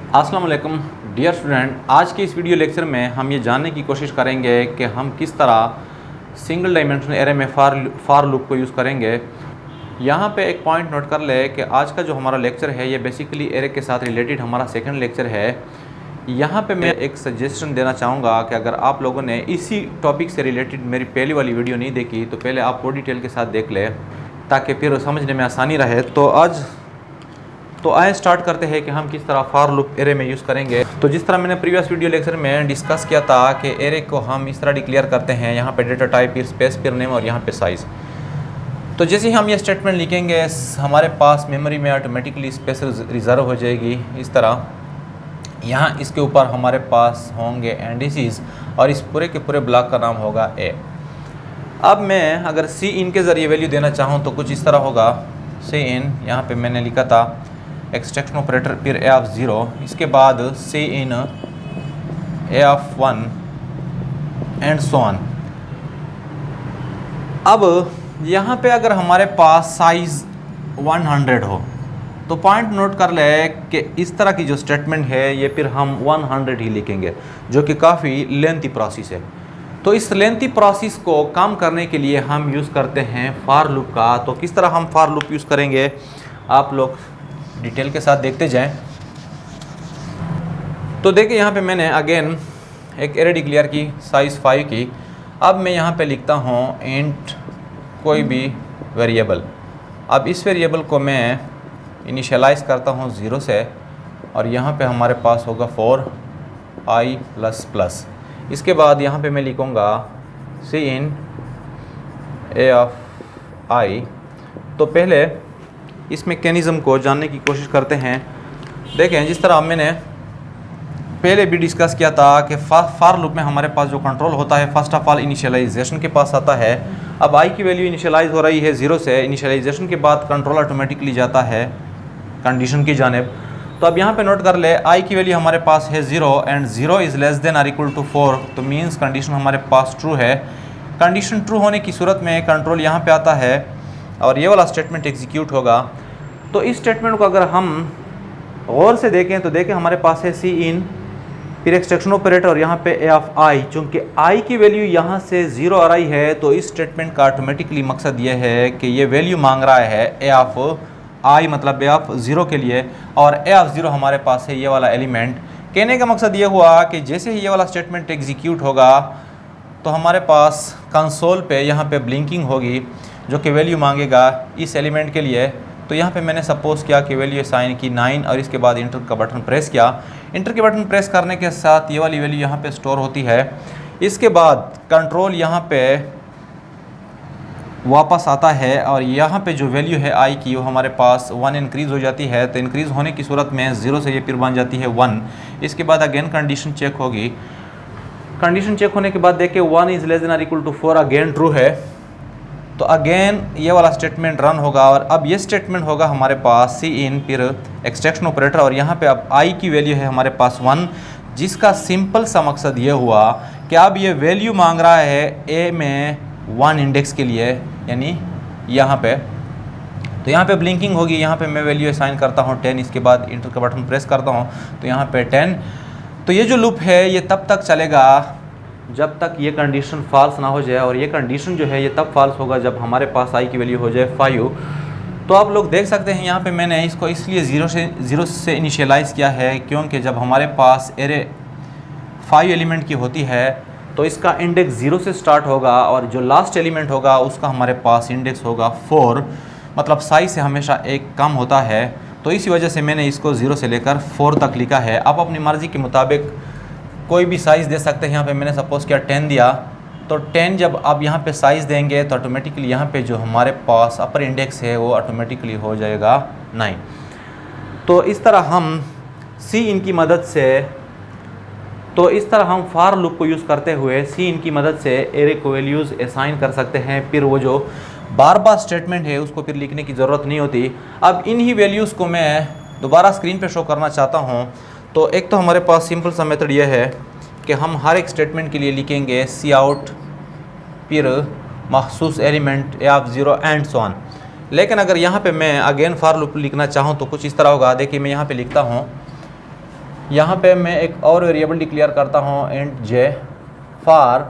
अस्सलाम वालेकुम dear student, आज के इस वीडियो लेक्चर में हम ये जानने की कोशिश करेंगे कि हम किस तरह सिंगल डायमेंशनल एरे में फार लूप को यूज़ करेंगे। यहाँ पे एक पॉइंट नोट कर ले कि आज का जो हमारा लेक्चर है ये बेसिकली एरे के साथ रिलेटेड हमारा सेकंड लेक्चर है। यहाँ पे मैं एक सजेशन देना चाहूँगा कि अगर आप लोगों ने इसी टॉपिक से रिलेटेड मेरी पहली वाली वीडियो नहीं देखी तो पहले आप वो डिटेल के साथ देख ले ताकि फिर समझने में आसानी रहे। तो आए स्टार्ट करते हैं कि हम किस तरह फार लूप एरे में यूज़ करेंगे। तो जिस तरह मैंने प्रीवियस वीडियो लेक्चर में डिस्कस किया था कि एरे को हम इस तरह डिक्लेयर करते हैं, यहाँ पे डेटा टाइप, फिर स्पेस, फिर नेम और यहाँ पे साइज़। तो जैसे ही हम ये स्टेटमेंट लिखेंगे हमारे पास मेमोरी में ऑटोमेटिकली स्पेस रिज़र्व हो जाएगी। इस तरह यहाँ इसके ऊपर हमारे पास होंगे इंडिसेस और इस पूरे के पूरे ब्लॉक का नाम होगा ए। अब मैं अगर सी इन के ज़रिए वैल्यू देना चाहूँ तो कुछ इस तरह होगा। सी इन यहाँ पे मैंने लिखा था एक्सट्रैक्शन ऑपरेटर, फिर ए ऑफ 0, इसके बाद सी इन ए ऑफ 1 एंड सो ऑन। अब यहाँ पे अगर हमारे पास साइज़ 100 हो तो पॉइंट नोट कर ले कि इस तरह की जो स्टेटमेंट है ये फिर हम 100 ही लिखेंगे, जो कि काफ़ी लेंथी प्रोसेस है। तो इस लेंथी प्रोसेस को कम करने के लिए हम यूज़ करते हैं फार लूप का। तो किस तरह हम फार लूप यूज़ करेंगे आप लोग डिटेल के साथ देखते जाएं। तो देखिए यहाँ पे मैंने अगेन एक एरे डिक्लेयर की साइज़ 5 की। अब मैं यहाँ पे लिखता हूँ इंट कोई भी वेरिएबल। अब इस वेरिएबल को मैं इनिशियलाइज़ करता हूँ 0 से और यहाँ पे हमारे पास होगा 4i++। इसके बाद यहाँ पे मैं लिखूँगा सी इन ए ऑफ आई। तो पहले इस मैकेनिज़्म को जानने की कोशिश करते हैं। देखें, जिस तरह मैंने पहले भी डिस्कस किया था कि फार लूप में हमारे पास जो कंट्रोल होता है फर्स्ट ऑफ ऑल इनिशियलाइजेशन के पास आता है। अब आई की वैल्यू इनिशियलाइज हो रही है 0 से। इनिशियलाइजेशन के बाद कंट्रोल ऑटोमेटिकली जाता है कंडीशन की जानिब। तो अब यहाँ पे नोट कर ले आई की वैल्यू हमारे पास है 0 एंड 0 इज़ लेस देन और इक्वल टू 4। तो मीन्स कंडीशन हमारे पास ट्रू है। कंडीशन ट्रू होने की सूरत में कंट्रोल यहाँ पे आता है और ये वाला स्टेटमेंट एग्जीक्यूट होगा। तो इस स्टेटमेंट को अगर हम गौर से देखें तो देखें हमारे पास है सी इन, फिर एक्सट्रैक्शन ऑपरेटर और यहाँ पे ए ऑफ आई। चूँकि आई की वैल्यू यहाँ से 0 आ रही है तो इस स्टेटमेंट का ऑटोमेटिकली मकसद ये है कि ये वैल्यू मांग रहा है ए ऑफ आई, मतलब ए ऑफ 0 के लिए, और ए ऑफ 0 हमारे पास है ये वाला एलिमेंट। कहने का मकसद ये हुआ कि जैसे ही ये वाला स्टेटमेंट एग्जीक्यूट होगा तो हमारे पास कंसोल पे यहाँ पे ब्लिंकिंग होगी जो कि वैल्यू मांगेगा इस एलिमेंट के लिए। तो यहाँ पे मैंने सपोज़ किया कि वैल्यू असाइन की 9 और इसके बाद इंटर का बटन प्रेस किया। इंटर के बटन प्रेस करने के साथ ये वाली वैल्यू यहाँ पे स्टोर होती है। इसके बाद कंट्रोल यहाँ पे वापस आता है और यहाँ पे जो वैल्यू है आई की वो हमारे पास 1 इंक्रीज़ हो जाती है। तो इंक्रीज़ होने की सूरत में 0 से ये फिर बन जाती है 1। इसके बाद अगेन कंडीशन चेक होगी। कंडीशन चेक होने के बाद देखिए 1 इज़ लेस देन और इक्वल टू 4 अगेन ट्रू है। तो अगेन ये वाला स्टेटमेंट रन होगा और अब ये स्टेटमेंट होगा हमारे पास सी इन, फिर एक्सट्रैक्शन ऑपरेटर और यहाँ पे अब आई की वैल्यू है हमारे पास 1, जिसका सिंपल सा मकसद ये हुआ कि अब ये वैल्यू मांग रहा है ए में 1 इंडेक्स के लिए, यानी यहाँ पे। तो यहाँ पे ब्लिंकिंग होगी, यहाँ पे मैं वैल्यू असाइन करता हूँ 10, इसके बाद इंटर का बटन प्रेस करता हूँ तो यहाँ पे 10। तो ये जो लूप है ये तब तक चलेगा जब तक ये कंडीशन फॉल्स ना हो जाए, और ये कंडीशन जो है ये तब फॉल्स होगा जब हमारे पास आई की वैल्यू हो जाए 5। तो आप लोग देख सकते हैं यहाँ पे मैंने इसको इसलिए 0 से इनिशियलाइज़ किया है क्योंकि जब हमारे पास एरे 5 एलिमेंट की होती है तो इसका इंडेक्स 0 से स्टार्ट होगा और जो लास्ट एलिमेंट होगा उसका हमारे पास इंडेक्स होगा 4, मतलब साइज से हमेशा एक कम होता है। तो इसी वजह से मैंने इसको 0 से लेकर 4 तक लिखा है। आप अपनी मर्ज़ी के मुताबिक कोई भी साइज़ दे सकते हैं। यहाँ पे मैंने सपोज़ किया 10 दिया, तो 10 जब आप यहाँ पे साइज़ देंगे तो ऑटोमेटिकली यहाँ पे जो हमारे पास अपर इंडेक्स है वो ऑटोमेटिकली हो जाएगा 9। तो इस तरह हम सी इन की मदद से फार लूप को यूज़ करते हुए सी इन की मदद से एरे को वैल्यूज़ असाइन कर सकते हैं। फिर वो जो बार बार स्टेटमेंट है उसको फिर लिखने की ज़रूरत नहीं होती। अब इन ही वैल्यूज़ को मैं दोबारा स्क्रीन पे शो करना चाहता हूँ। तो एक तो हमारे पास सिंपल सा मेथड ये है कि हम हर एक स्टेटमेंट के लिए लिखेंगे सी आउट, फिर मखसूस element A of 0 and so on. लेकिन अगर यहाँ पे मैं अगेन फार लूप लिखना चाहूँ तो कुछ इस तरह होगा। देखिए मैं यहाँ पे लिखता हूँ यहाँ पे मैं एक और वेरिएबल डिक्लेयर करता हूँ int J for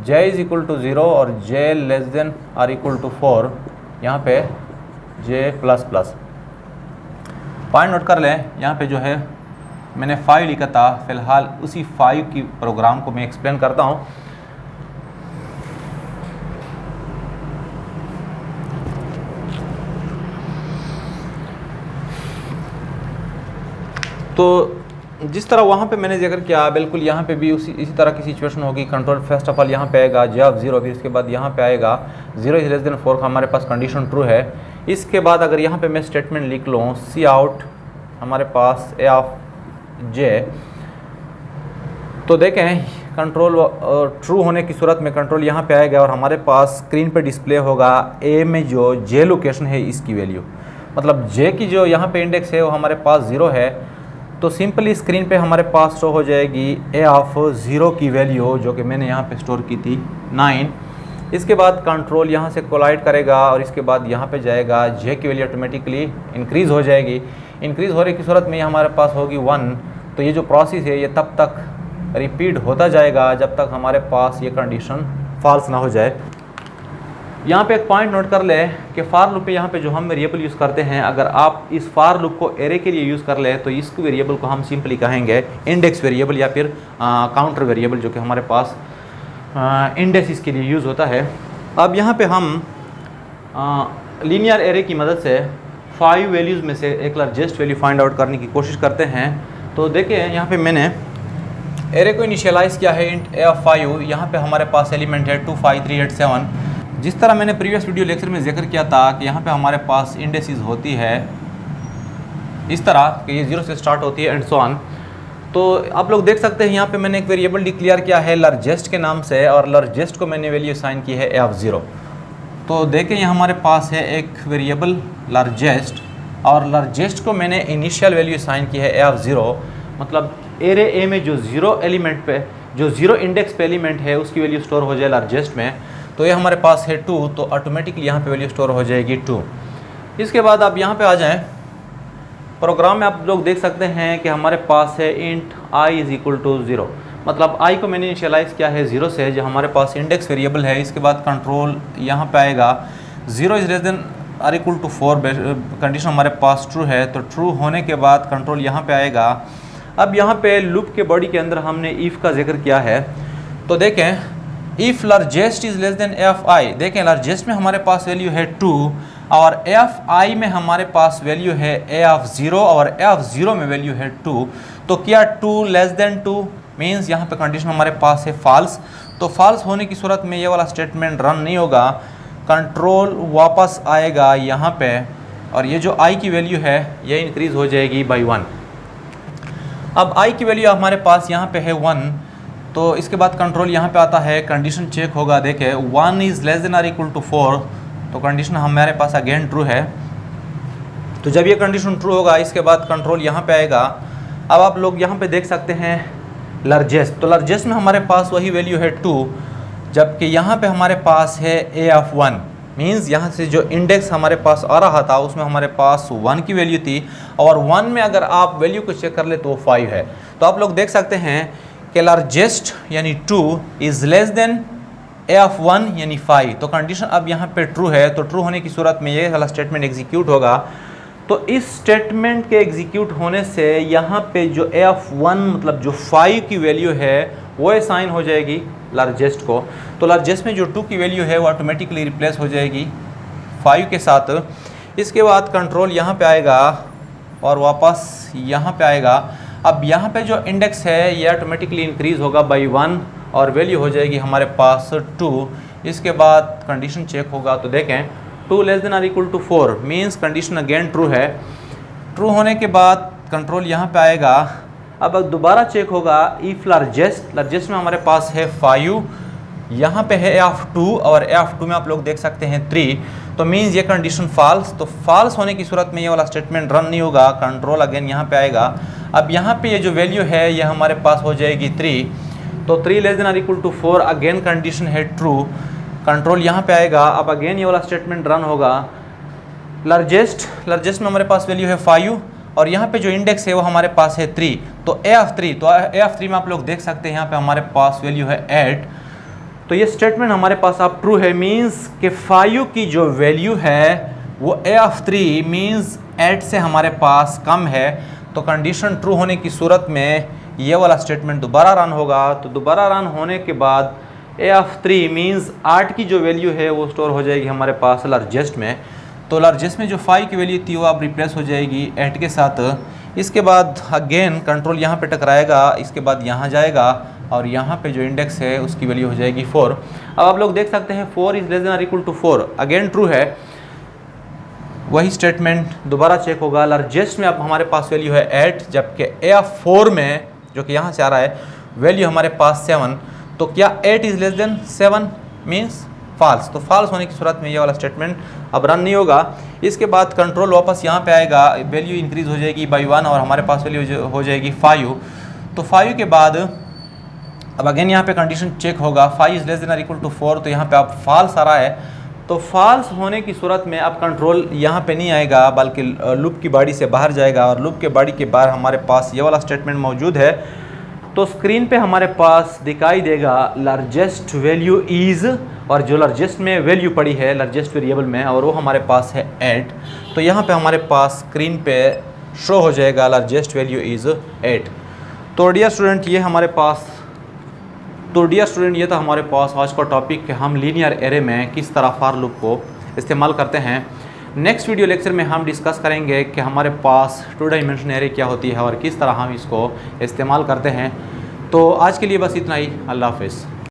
j is equal to 0 और j less than or equal to 4, यहाँ पे j plus plus. Point note कर लें, यहाँ पे जो है मैंने 5 लिखा था, फ़िलहाल उसी 5 की प्रोग्राम को मैं एक्सप्लेन करता हूँ। तो जिस तरह वहाँ पे मैंने जिक्र किया, बिल्कुल यहाँ पे भी इसी तरह की सिचुएशन होगी। कंट्रोल फर्स्ट ऑफ ऑल यहाँ पे आएगा जे ऑफ 0, फिर इसके बाद यहाँ पे आएगा 0 इज लेस देन 4 का हमारे पास कंडीशन ट्रू है। इसके बाद अगर यहाँ पे मैं स्टेटमेंट लिख लूँ सी आउट हमारे पास ए ऑफ जे, तो देखें कंट्रोल ट्रू होने की सूरत में कंट्रोल यहाँ पे आएगा और हमारे पास स्क्रीन पे डिस्प्ले होगा ए में जो जे लोकेशन है इसकी वैल्यू, मतलब जे की जो यहाँ पे इंडेक्स है वो हमारे पास 0 है। तो सिंपली स्क्रीन पे हमारे पास शो हो जाएगी ए ऑफ 0 की वैल्यू जो कि मैंने यहाँ पे स्टोर की थी 9। इसके बाद कंट्रोल यहाँ से कोलाइड करेगा और इसके बाद यहाँ पे जाएगा, जे की वैल्यू ऑटोमेटिकली इंक्रीज़ हो जाएगी। इंक्रीज़ होने की सूरत में हमारे पास होगी 1। तो ये जो प्रोसेस है ये तब तक रिपीट होता जाएगा जब तक हमारे पास ये कंडीशन फॉल्स ना हो जाए। यहाँ पे एक पॉइंट नोट कर ले कि फार लूप पे यहाँ पे जो हम वेरिएबल यूज़ करते हैं, अगर आप इस फार लूप को एरे के लिए यूज़ कर ले तो इस वेरिएबल को हम सिंपली कहेंगे इंडेक्स वेरिएबल या फिर काउंटर वेरिएबल, जो कि हमारे पास इंडेक्स के लिए यूज़ होता है। अब यहाँ पे हम लीनियर एरे की मदद से 5 वैल्यूज़ में से एक लार्जेस्ट वैल्यू फाइंड आउट करने की कोशिश करते हैं। तो देखिए यहाँ पे मैंने एरे को इनिशियलाइज़ किया है इंट ए ऑफ 5। यहाँ पे हमारे पास एलिमेंट है 2 5 3 8 7। जिस तरह मैंने प्रीवियस वीडियो लेक्चर में जिक्र किया था कि यहाँ पे हमारे पास इंडेक्सेस होती है इस तरह कि ये 0 से स्टार्ट होती है एंड सो ऑन। तो आप लोग देख सकते हैं यहाँ पे मैंने एक वेरिएबल डिक्लेयर किया है लार्जेस्ट के नाम से और लार्जेस्ट को मैंने वैल्यू असाइन की है ए ऑफ 0। तो देखें यहाँ हमारे पास है एक वेरिएबल लार्जेस्ट और लार्जेस्ट को मैंने इनिशियल वैल्यू असाइन की है ए ऑफ 0, मतलब एरे ए में जो 0 एलिमेंट पे जो 0 इंडेक्स पे एलिमेंट है उसकी वैल्यू स्टोर हो जाए लार्जेस्ट में। तो ये हमारे पास है 2, तो ऑटोमेटिकली यहाँ पे वैल्यू स्टोर हो जाएगी 2। इसके बाद आप यहाँ पे आ जाएं, प्रोग्राम में आप लोग देख सकते हैं कि हमारे पास है int I is equal to 0, मतलब आई को मैंने इनिशियलाइज़ किया है 0 से, जो हमारे पास इंडेक्स वेरिएबल है। इसके बाद कंट्रोल यहाँ पे आएगा 0 is less than or equal to 4, condition हमारे पास ट्रू है। तो ट्रू होने के बाद कंट्रोल यहाँ पे आएगा। अब यहाँ पे लूप के बॉडी के अंदर हमने इफ़ का जिक्र किया है। तो देखें if largest is less than A of I, देखें लार्जेस्ट में हमारे पास वैल्यू है 2 और ए ऑफ आई में हमारे पास वैल्यू है ए ऑफ 0 और ए ऑफ 0 में वैल्यू है 2। तो क्या 2 लेस देन 2 मीन्स यहाँ पे कंडीशन हमारे पास है फॉल्स। तो फॉल्स होने की सूरत में ये वाला स्टेटमेंट रन नहीं होगा, कंट्रोल वापस आएगा यहाँ पे और ये जो आई की वैल्यू है ये इंक्रीज़ हो जाएगी बाई 1। अब आई की वैल्यू हमारे पास यहाँ पे है 1, तो इसके बाद कंट्रोल यहाँ पे आता है, कंडीशन चेक होगा। देखे 1 is less than or equal to 4, तो कंडीशन हमारे पास अगेन ट्रू है। तो जब ये कंडीशन ट्रू होगा इसके बाद कंट्रोल यहाँ पे आएगा। अब आप लोग यहाँ पे देख सकते हैं लार्जेस्ट, तो लार्जेस्ट में हमारे पास वही वैल्यू है 2, जबकि यहाँ पे हमारे पास है ए ऑफ 1, मीन्स यहाँ से जो इंडेक्स हमारे पास आ रहा था उसमें हमारे पास 1 की वैल्यू थी और 1 में अगर आप वैल्यू को चेक कर ले तो 5 है। तो आप लोग देख सकते हैं कि लार्जेस्ट यानी 2 is less than A of 1 यानी 5। तो कंडीशन अब यहाँ पे ट्रू है, तो ट्रू होने की सूरत में ये वाला स्टेटमेंट एग्जीक्यूट होगा। तो इस स्टेटमेंट के एग्जीक्यूट होने से यहाँ पे जो ए ऑफ 1 मतलब जो 5 की वैल्यू है वो असाइन हो जाएगी लार्जेस्ट को। तो लार्जेस्ट में जो 2 की वैल्यू है वो ऑटोमेटिकली रिप्लेस हो जाएगी 5 के साथ। इसके बाद कंट्रोल यहाँ पे आएगा और वापस यहाँ पे आएगा। अब यहाँ पे जो इंडेक्स है ये ऑटोमेटिकली इंक्रीज़ होगा बाई 1 और वैल्यू हो जाएगी हमारे पास 2। इसके बाद कंडीशन चेक होगा, तो देखें 2 less than or equal to 4 means condition again true है। ट्रू होने के बाद कंट्रोल यहाँ पे आएगा। अब दोबारा चेक होगा इफ़ लार्जेस्ट में हमारे पास है 5, यहाँ पे है ए ऑफ 2 और ए ऑफ 2 में आप लोग देख सकते हैं 3, तो मीन्स ये कंडीशन फॉल्स। तो फॉल्स होने की सूरत में ये वाला स्टेटमेंट रन नहीं होगा, कंट्रोल अगेन यहाँ पे आएगा। अब यहाँ पे ये जो वैल्यू है ये हमारे पास हो जाएगी 3, तो 3 less than or equal to 4 again condition है ट्रू, कंट्रोल यहाँ पे आएगा। अब अगेन ये वाला स्टेटमेंट रन होगा। लार्जेस्ट में हमारे पास वैल्यू है 5 और यहाँ पे जो इंडेक्स है वो हमारे पास है 3, तो ए ऑफ 3, तो ए ऑफ 3 में आप लोग देख सकते हैं यहाँ पे हमारे पास वैल्यू है 8। तो ये स्टेटमेंट हमारे पास अब ट्रू है, मींस कि 5 की जो वैल्यू है वो ए ऑफ 3 मींस 8 से हमारे पास कम है। तो कंडीशन ट्रू होने की सूरत में ये वाला स्टेटमेंट दोबारा रन होगा। तो दोबारा रन होने के बाद ए ऑफ 3 मींस 8 की जो वैल्यू है वो स्टोर हो जाएगी हमारे पास लार्जेस्ट में। तो लार्जेस्ट में जो 5 की वैल्यू थी वो अब रिप्लेस हो जाएगी 8 के साथ। इसके बाद अगेन कंट्रोल यहाँ पे टकराएगा, इसके बाद यहाँ जाएगा और यहाँ पे जो इंडेक्स है उसकी वैल्यू हो जाएगी 4। अब आप लोग देख सकते हैं 4 इज लेस देन और इक्वल टू 4, अगेन ट्रू है। वही स्टेटमेंट दोबारा चेक होगा, लार्जेस्ट में अब हमारे पास वैल्यू है 8, जबकि ए ऑफ 4 में जो कि यहाँ से आ रहा है वैल्यू हमारे पास 7। तो क्या 8 is less than 7 means false. तो फॉल्स होने की सूरत में ये वाला स्टेटमेंट अब रन नहीं होगा। इसके बाद कंट्रोल वापस यहाँ पे आएगा, वैल्यू इंक्रीज हो जाएगी बाई 1 और हमारे पास वैल्यू हो जाएगी 5। तो 5 के बाद अब अगेन यहाँ पे कंडीशन चेक होगा, 5 इज लेस देन और इक्वल टू 4, तो यहाँ पे अब फॉल्स आ रहा है। तो फॉल्स होने की सूरत में अब कंट्रोल यहाँ पे नहीं आएगा बल्कि लूप की बॉडी से बाहर जाएगा और लूप के बॉडी के बाहर हमारे पास ये वाला स्टेटमेंट मौजूद है। तो स्क्रीन पे हमारे पास दिखाई देगा लार्जेस्ट वैल्यू इज़, और जो लार्जेस्ट में वैल्यू पड़ी है लार्जेस्ट वेरिएबल में और वो हमारे पास है 8। तो यहाँ पे हमारे पास स्क्रीन पे शो हो जाएगा लार्जेस्ट वैल्यू इज़ 8। तो डियर स्टूडेंट ये था हमारे पास आज का टॉपिक कि हम लीनियर एरे में किस तरह फॉर लूप को इस्तेमाल करते हैं। नेक्स्ट वीडियो लेक्चर में हम डिस्कस करेंगे कि हमारे पास 2 डायमेंशन एरे क्या होती है और किस तरह हम इसको इस्तेमाल करते हैं। तो आज के लिए बस इतना ही, अल्लाह हाफ़िज़।